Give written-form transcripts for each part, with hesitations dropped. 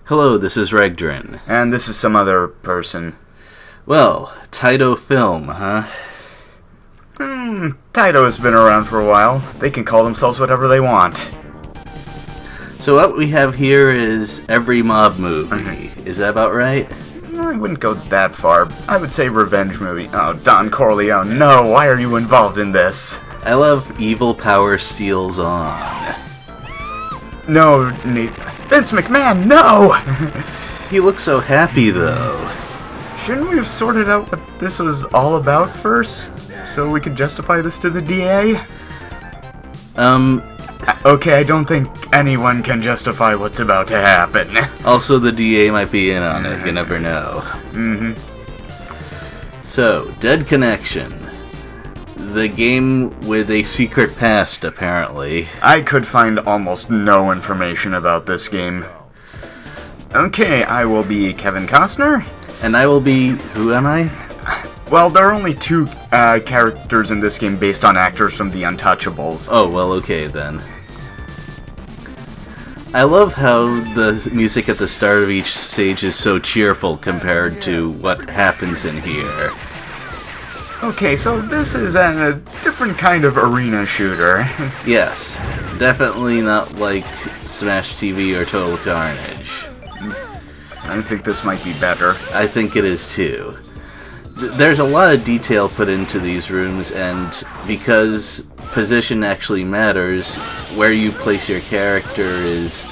Hello, this is Regdrin. And this is some other person. Well, Taito Film, huh? Taito has been around for a while. They can call themselves whatever they want. So what we have here is every mob movie. Is that about right? I wouldn't go that far. I would say revenge movie. Oh, Don Corleone, no, why are you involved in this? I love Evil Power Steals On. No, Vince McMahon, no! He looks so happy, though. Shouldn't we have sorted out what this was all about first? So we could justify this to the DA? Okay, I don't think anyone can justify what's about to happen. Also, the DA might be in on it, you never know. So, Dead Connection. The game with a secret past, apparently. I could find almost no information about this game. Okay, I will be Kevin Costner. And I will be... who am I? Well, there are only two characters in this game based on actors from The Untouchables. Oh, well, okay, then. I love how the music at the start of each stage is so cheerful compared to what happens in here. Okay, so this is a different kind of arena shooter. Yes, definitely not like Smash TV or Total Carnage. I think this might be better. I think it is too. There's a lot of detail put into these rooms, and because position actually matters, where you place your character is,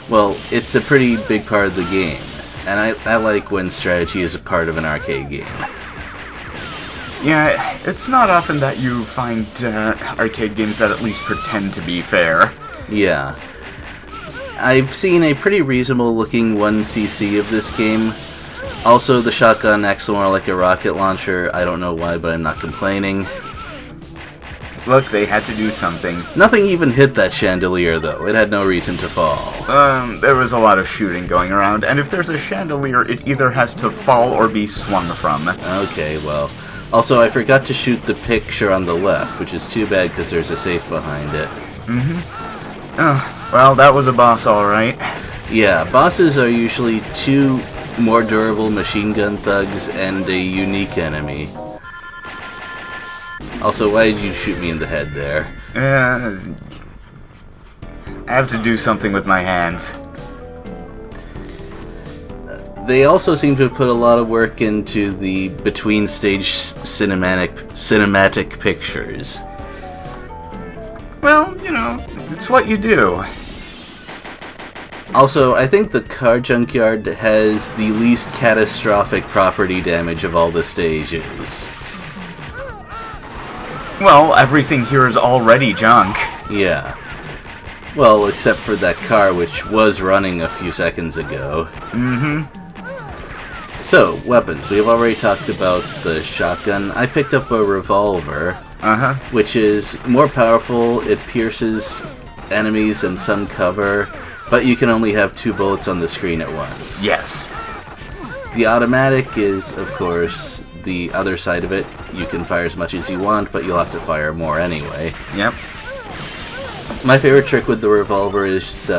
well, it's a pretty big part of the game. And I like when strategy is a part of an arcade game. Yeah, it's not often that you find arcade games that at least pretend to be fair. Yeah. I've seen a pretty reasonable looking 1cc of this game. Also, the shotgun acts more like a rocket launcher. I don't know why, but I'm not complaining. Look, they had to do something. Nothing even hit that chandelier, though. It had no reason to fall. There was a lot of shooting going around, and if there's a chandelier, it either has to fall or be swung from. Okay, well... Also, I forgot to shoot the picture on the left, which is too bad because there's a safe behind it. Oh, well, that was a boss, alright. Yeah, bosses are usually two more durable machine gun thugs and a unique enemy. Also, why did you shoot me in the head there? I have to do something with my hands. They also seem to have put a lot of work into the between-stage cinematic pictures. Well, you know, it's what you do. Also, I think the car junkyard has the least catastrophic property damage of all the stages. Well, everything here is already junk. Yeah. Well, except for that car, which was running a few seconds ago. So, weapons. We have already talked about the shotgun. I picked up a revolver, which is more powerful. It pierces enemies and some cover, but you can only have 2 bullets on the screen at once. Yes. The automatic is, of course, the other side of it. You can fire as much as you want, but you'll have to fire more anyway. Yep. My favorite trick with the revolver is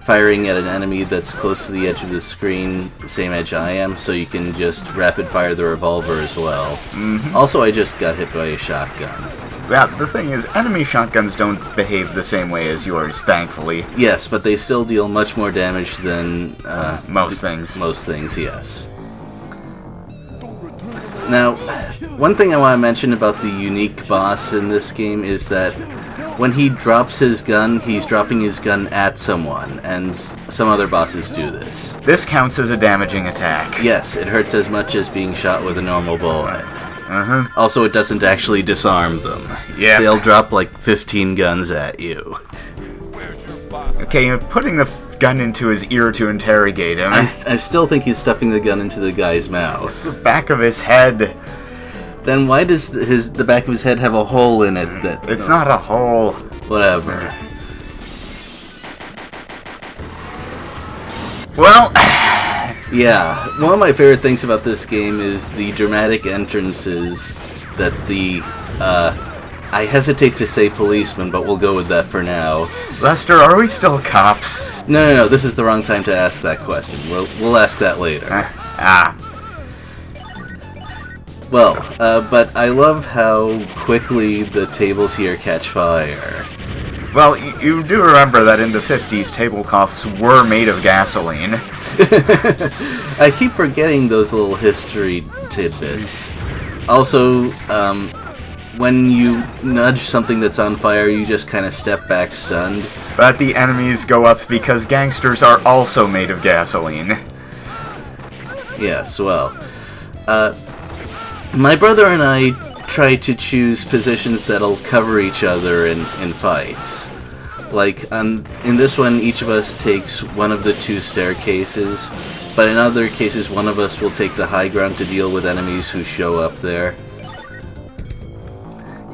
firing at an enemy that's close to the edge of the screen, the same edge I am, so you can just rapid fire the revolver as well. Also, I just got hit by a shotgun. Yeah, the thing is, enemy shotguns don't behave the same way as yours, thankfully. Yes, but they still deal much more damage than most things. Most things, yes. Now, one thing I want to mention about the unique boss in this game is that when he drops his gun, he's dropping his gun at someone, and some other bosses do this. This counts as a damaging attack. Yes, it hurts as much as being shot with a normal bullet. Also, it doesn't actually disarm them. Yeah. They'll drop like 15 guns at you. Okay, you're putting the gun into his ear to interrogate him. I still think he's stuffing the gun into the guy's mouth. It's the back of his head. Then why does the back of his head have a hole in it? It's not a hole. Whatever. Well... Yeah, one of my favorite things about this game is the dramatic entrances that the I hesitate to say policeman, but we'll go with that for now. Lester, are we still cops? No, this is the wrong time to ask that question. We'll ask that later. Well, but I love how quickly the tables here catch fire. Well, you do remember that in the 50s, tablecloths were made of gasoline. I keep forgetting those little history tidbits. Also, when you nudge something that's on fire, you just kind of step back stunned. But the enemies go up because gangsters are also made of gasoline. Yes, well, my brother and I try to choose positions that'll cover each other in fights. Like, in this one, each of us takes one of the two staircases, but in other cases, one of us will take the high ground to deal with enemies who show up there.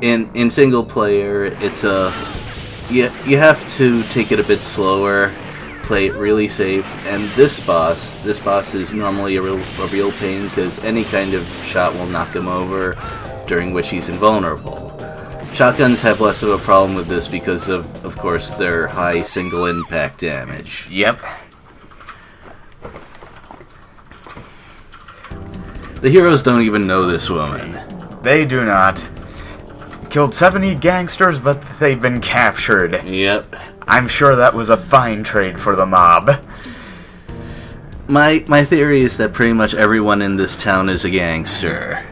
In single player, it's you have to take it a bit slower, play it really safe, and this boss is normally a real pain because any kind of shot will knock him over, during which he's invulnerable. Shotguns have less of a problem with this because of course, their high single impact damage. Yep. The heroes don't even know this woman. They do not. Killed 70 gangsters, but they've been captured. Yep. I'm sure that was a fine trade for the mob. My theory is that pretty much everyone in this town is a gangster.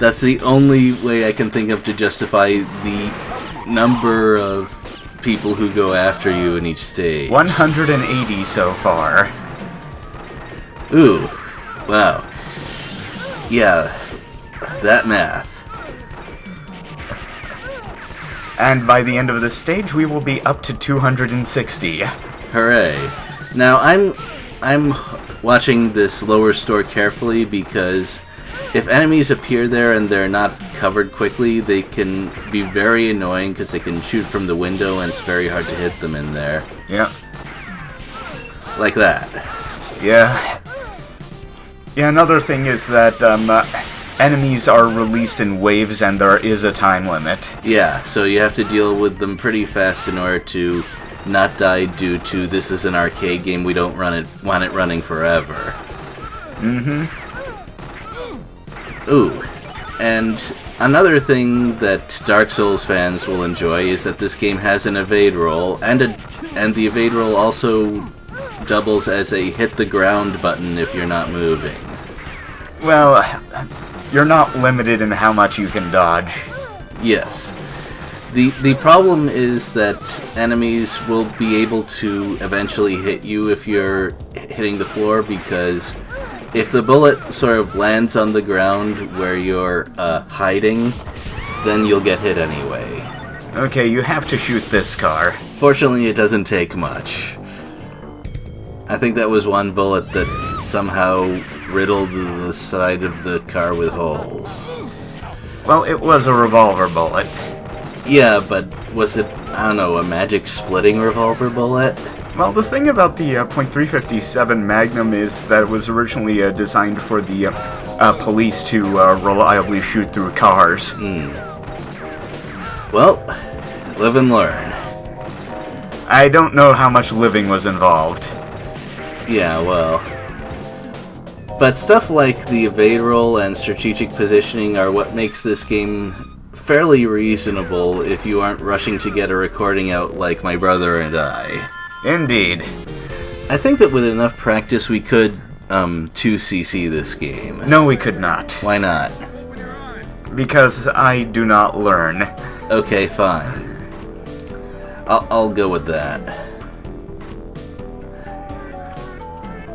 That's the only way I can think of to justify the number of people who go after you in each stage. 180 so far. Ooh. Wow. Yeah. That math. And by the end of this stage, we will be up to 260. Hooray. Now, I'm watching this lower store carefully because if enemies appear there and they're not covered quickly, they can be very annoying because they can shoot from the window and it's very hard to hit them in there. Yeah. Like that. Yeah. Yeah, another thing is that enemies are released in waves and there is a time limit. Yeah, so you have to deal with them pretty fast in order to not die due to this is an arcade game, we don't want it running forever. Mm-hmm. Ooh, and another thing that Dark Souls fans will enjoy is that this game has an evade roll, and the evade roll also doubles as a hit the ground button if you're not moving. Well, you're not limited in how much you can dodge. Yes. The problem is that enemies will be able to eventually hit you if you're hitting the floor, because if the bullet sort of lands on the ground where you're hiding, then you'll get hit anyway. Okay, you have to shoot this car. Fortunately, it doesn't take much. I think that was one bullet that somehow riddled the side of the car with holes. Well, it was a revolver bullet. Yeah, but was it, I don't know, a magic splitting revolver bullet? Well, the thing about the .357 Magnum is that it was originally designed for the police to reliably shoot through cars. Well, live and learn. I don't know how much living was involved. Yeah, well. But stuff like the evade roll and strategic positioning are what makes this game fairly reasonable if you aren't rushing to get a recording out like my brother and I. Indeed. I think that with enough practice we could 2cc this game. No, we could not. Why not? Because I do not learn. Okay, fine. I'll go with that.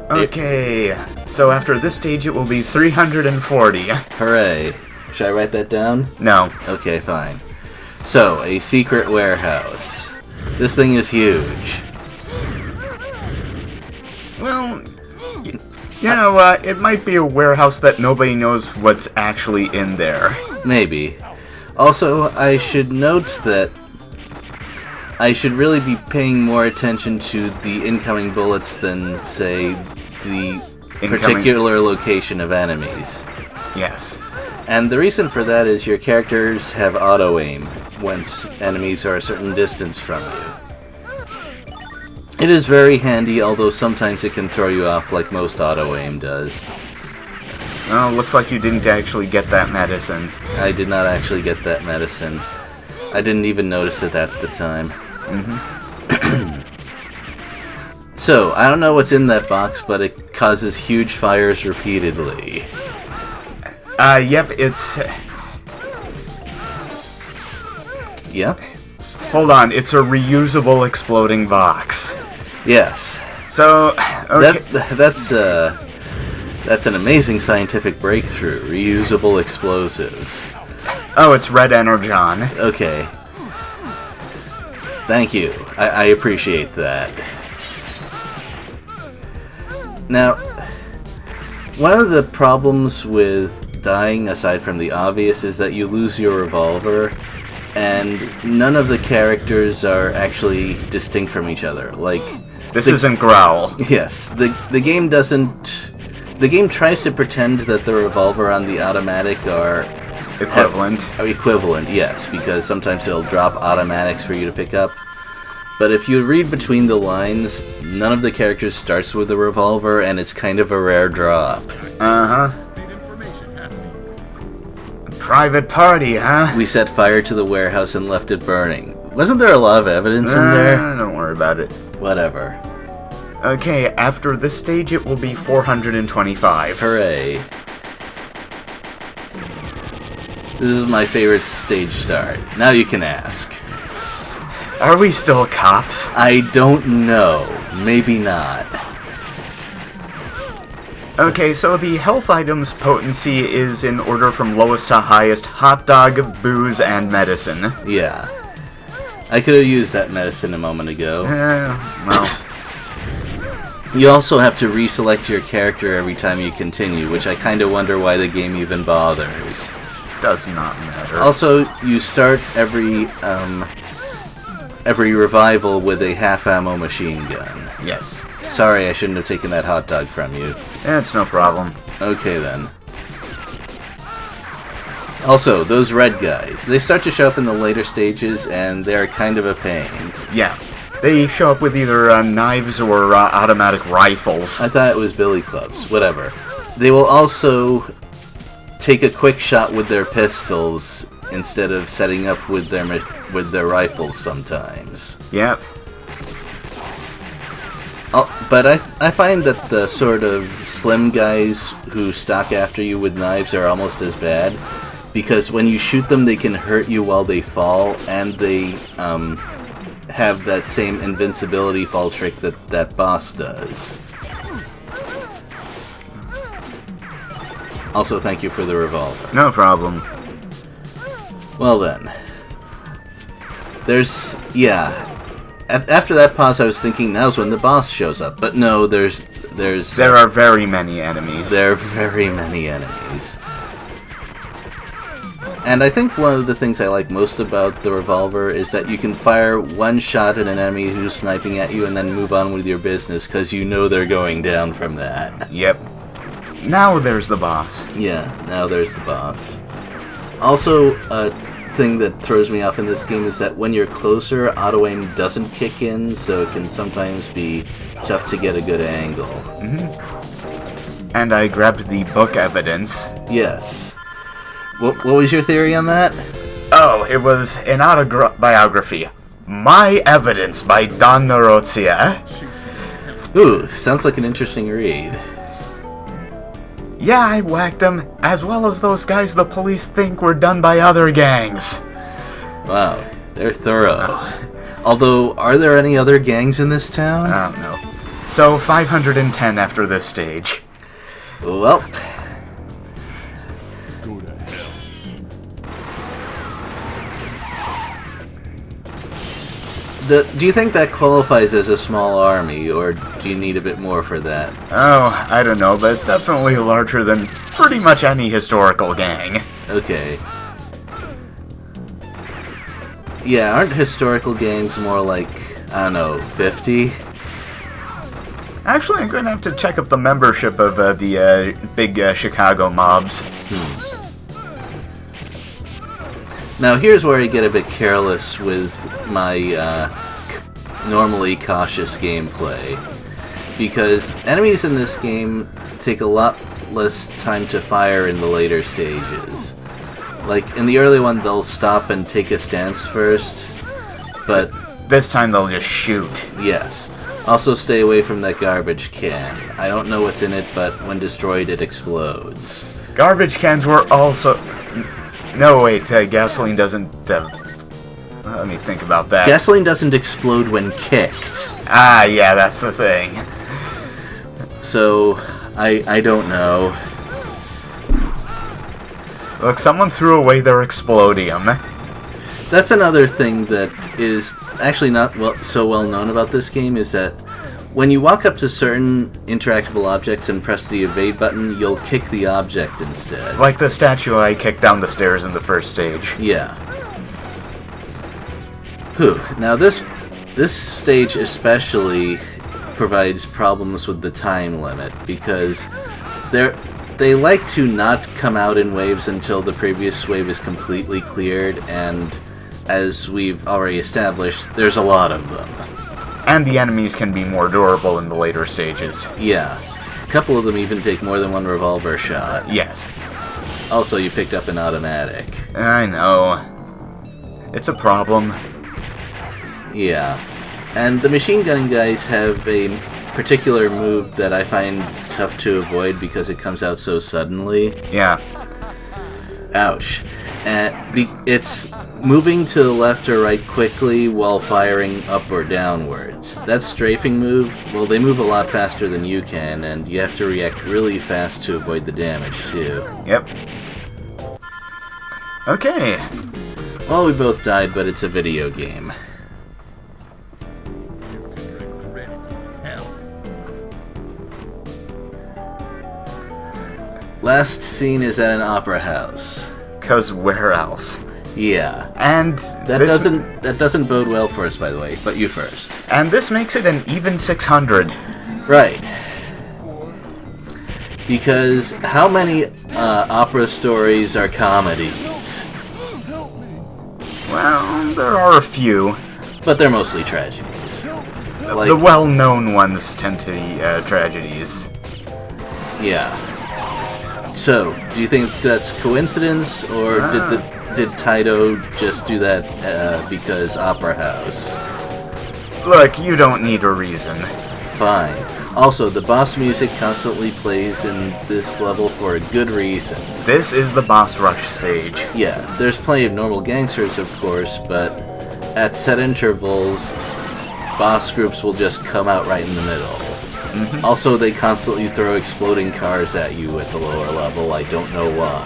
Okay, so after this stage it will be 340. Hooray. Should I write that down? No. Okay, fine. So, a secret warehouse. This thing is huge. Well, you know, it might be a warehouse that nobody knows what's actually in there. Maybe. Also, I should note that I should really be paying more attention to the incoming bullets than, say, the particular location of enemies. Yes. And the reason for that is your characters have auto-aim once enemies are a certain distance from you. It is very handy, although sometimes it can throw you off like most auto-aim does. Well, looks like you didn't actually get that medicine. I did not actually get that medicine. I didn't even notice it at the time. So, I don't know what's in that box, but it causes huge fires repeatedly. Yep, it's... Yeah? Hold on, it's a reusable exploding box. Yes. So, okay. That's an amazing scientific breakthrough. Reusable explosives. Oh, it's red energon. Okay. Thank you. I appreciate that. Now, one of the problems with dying, aside from the obvious, is that you lose your revolver, and none of the characters are actually distinct from each other. Like, this isn't Growl. yes, the game doesn't. The game tries to pretend that the revolver on the automatic are equivalent, yes, because sometimes it'll drop automatics for you to pick up. But if you read between the lines, none of the characters starts with a revolver, and it's kind of a rare drop. Private party, huh? We set fire to the warehouse and left it burning. Wasn't there a lot of evidence in there? Don't worry about it. Whatever. Okay, after this stage it will be 425. Hooray. This is my favorite stage start. Now you can ask. Are we still cops? I don't know. Maybe not. Okay, so the health items potency is in order from lowest to highest: hot dog, booze, and medicine. Yeah. I could have used that medicine a moment ago. Well... You also have to reselect your character every time you continue, which I kind of wonder why the game even bothers. Does not matter. Also, you start every revival with a half-ammo machine gun. Yes. Sorry, I shouldn't have taken that hot dog from you. It's no problem. Okay, then. Also, those red guys, they start to show up in the later stages, and they're kind of a pain. Yeah. They show up with either knives or automatic rifles. I thought it was billy clubs. Whatever. They will also take a quick shot with their pistols instead of setting up with their rifles sometimes. Yep. But I find that the sort of slim guys who stalk after you with knives are almost as bad, because when you shoot them they can hurt you while they fall, and they have that same invincibility fall trick that boss does. Also, thank you for the revolver. No problem. Well then. There's... yeah. After that pause I was thinking, now's when the boss shows up. But no, there are very many enemies. There are very many enemies. And I think one of the things I like most about the revolver is that you can fire one shot at an enemy who's sniping at you and then move on with your business, because you know they're going down from that. Yep. Now there's the boss. Yeah, now there's the boss. Also, a thing that throws me off in this game is that when you're closer, auto-aim doesn't kick in, so it can sometimes be tough to get a good angle. And I grabbed the book evidence. Yes. What was your theory on that? Oh, it was an autobiography. My Evidence by Don Narozia. Ooh, sounds like an interesting read. Yeah, I whacked them, as well as those guys the police think were done by other gangs. Wow, they're thorough. Although, are there any other gangs in this town? I don't know. So, 510 after this stage. Well... Do you think that qualifies as a small army, or do you need a bit more for that? Oh, I don't know, but it's definitely larger than pretty much any historical gang. Okay. Yeah, aren't historical gangs more like, I don't know, 50? Actually, I'm going to have to check up the membership of the big Chicago mobs. Now here's where I get a bit careless with my normally cautious gameplay, because enemies in this game take a lot less time to fire in the later stages. Like, in the early one, they'll stop and take a stance first, but... This time they'll just shoot. Yes. Also stay away from that garbage can. I don't know what's in it, but when destroyed, it explodes. Garbage cans were also... No, wait, gasoline doesn't... Let me think about that. Gasoline doesn't explode when kicked. Ah, yeah, that's the thing. So, I don't know. Look, someone threw away their explodium. That's another thing that is actually not so well known about this game, is that when you walk up to certain interactable objects and press the evade button, you'll kick the object instead. Like the statue I kicked down the stairs in the first stage. Yeah. Whew. Now this stage especially provides problems with the time limit, because they like to not come out in waves until the previous wave is completely cleared, and as we've already established, there's a lot of them. And the enemies can be more durable in the later stages. Yeah. A couple of them even take more than one revolver shot. Yes. Also, you picked up an automatic. I know. It's a problem. Yeah. And the machine gunning guys have a particular move that I find tough to avoid because it comes out so suddenly. Yeah. Ouch. And it's moving to the left or right quickly while firing up or downwards. That strafing move, well, they move a lot faster than you can, and you have to react really fast to avoid the damage, too. Yep. Okay. Well, we both died, but it's a video game. Last scene is at an opera house. 'Cause where else? Yeah. And that doesn't bode well for us, by the way, but you first. And this makes it an even 600. Right. Because how many opera stories are comedies? Well, there are a few. But they're mostly tragedies. Like, the well-known ones tend to be tragedies. Yeah. So, do you think that's coincidence, or did Taito just do that because Opera House? Look, you don't need a reason. Fine. Also, the boss music constantly plays in this level for a good reason. This is the boss rush stage. Yeah, there's plenty of normal gangsters, of course, but at set intervals, boss groups will just come out right in the middle. Mm-hmm. Also, they constantly throw exploding cars at you at the lower level. I don't know why.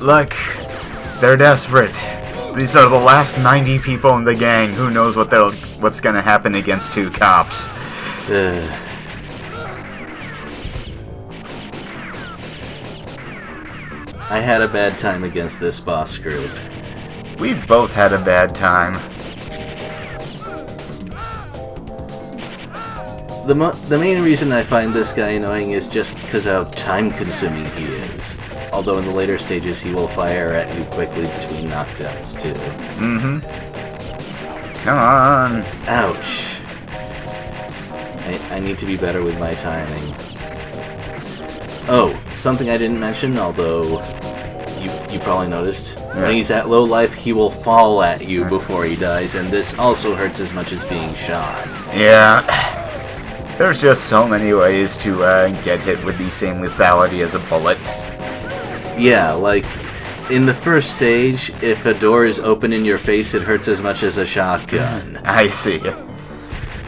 Look, they're desperate. These are the last 90 people in the gang. Who knows what's gonna happen against 2 cops? I had a bad time against this boss group. We both had a bad time. The main reason I find this guy annoying is just because how time-consuming he is. Although in the later stages he will fire at you quickly between knockdowns too. Mm-hmm. Come on. Ouch. I need to be better with my timing. Oh, something I didn't mention, although you probably noticed. Yeah. When he's at low life, he will fall at you before he dies, and this also hurts as much as being shot. Yeah. There's just so many ways to get hit with the same lethality as a bullet. Yeah, like, in the first stage, if a door is open in your face, it hurts as much as a shotgun. I see.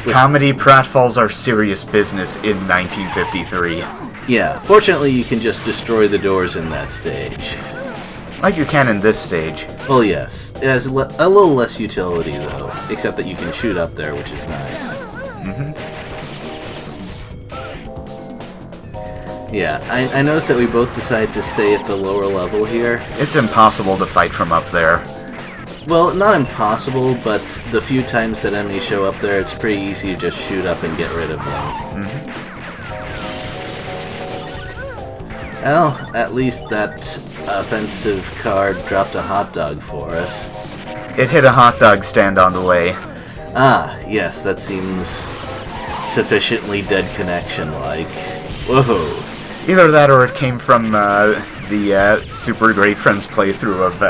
Comedy pratfalls are serious business in 1953. Yeah, fortunately you can just destroy the doors in that stage. Like you can in this stage. Well, yes. It has a little less utility, though, except that you can shoot up there, which is nice. Mm-hmm. Yeah, I noticed that we both decided to stay at the lower level here. It's impossible to fight from up there. Well, not impossible, but the few times that enemies show up there, it's pretty easy to just shoot up and get rid of them. Mm-hmm. Well, at least that offensive card dropped a hot dog for us. It hit a hot dog stand on the way. Ah, yes, that seems sufficiently Dead Connection-like. Whoa. Either that or it came from the Super Great Friends playthrough of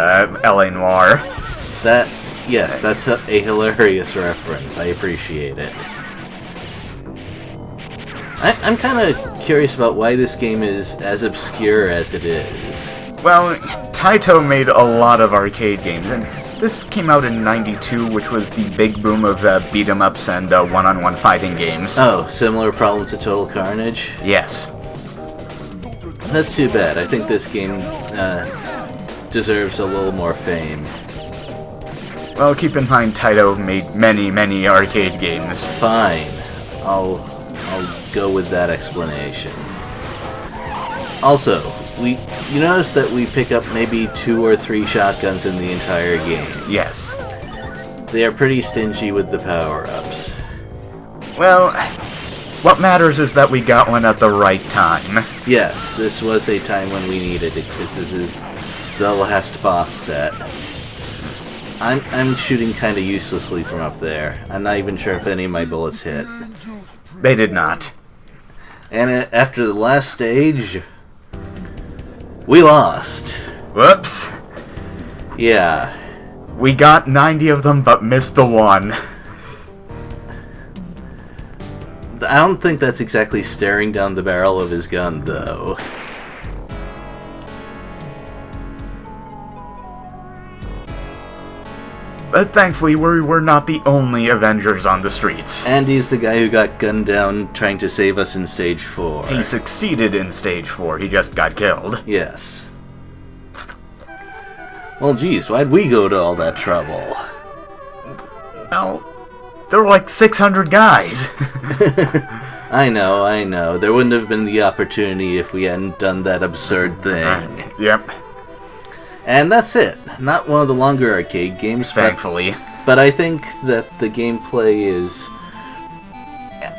L.A. Noire. Yes, that's a hilarious reference. I appreciate it. I'm kind of curious about why this game is as obscure as it is. Well, Taito made a lot of arcade games, and this came out in '92, which was the big boom of beat-em-ups and one-on-one fighting games. Oh, similar problem to Total Carnage? Yes. That's too bad. I think this game deserves a little more fame. Well, keep in mind, Taito made many, many arcade games. Fine. I'll go with that explanation. Also, you notice that we pick up maybe 2 or 3 shotguns in the entire game. Yes. They are pretty stingy with the power-ups. Well, what matters is that we got one at the right time. Yes, this was a time when we needed it, because this is the last boss set. I'm shooting kind of uselessly from up there. I'm not even sure if any of my bullets hit. They did not. And after the last stage, we lost. Whoops. Yeah. We got 90 of them, but missed the one. I don't think that's exactly staring down the barrel of his gun, though. But thankfully, we were not the only Avengers on the streets. And he's the guy who got gunned down trying to save us in Stage 4. He succeeded in Stage 4, he just got killed. Yes. Well, geez, why'd we go to all that trouble? Well, there were like 600 guys. I know. There wouldn't have been the opportunity if we hadn't done that absurd thing. Yep. And that's it. Not one of the longer arcade games, thankfully. But I think that the gameplay is...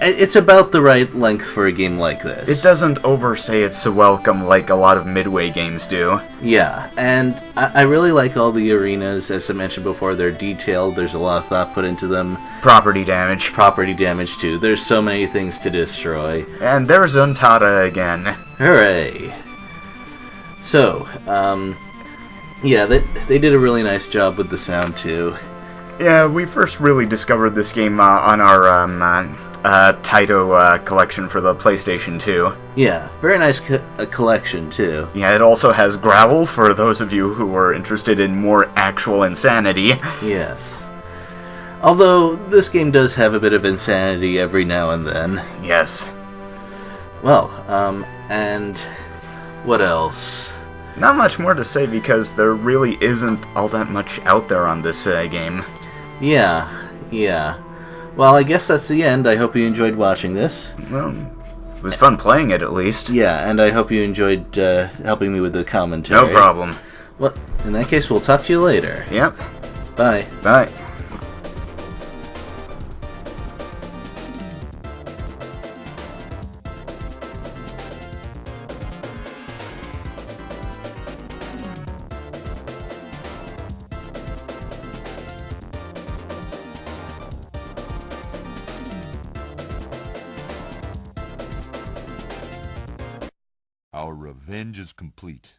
It's about the right length for a game like this. It doesn't overstay its welcome like a lot of Midway games do. Yeah, and I really like all the arenas. As I mentioned before, they're detailed. There's a lot of thought put into them. Property damage. Property damage, too. There's so many things to destroy. And there's Untata again. Hooray! So, yeah, they did a really nice job with the sound, too. Yeah, we first really discovered this game on our Taito collection for the PlayStation 2. Yeah, very nice collection, too. Yeah, it also has Growl, for those of you who are interested in more actual insanity. Yes. Although, this game does have a bit of insanity every now and then. Yes. Well, and what else? Not much more to say because there really isn't all that much out there on this game. Yeah. Well, I guess that's the end. I hope you enjoyed watching this. Well, it was fun playing it, at least. Yeah, and I hope you enjoyed helping me with the commentary. No problem. Well, in that case, we'll talk to you later. Yep. Bye. Bye. Our revenge is complete.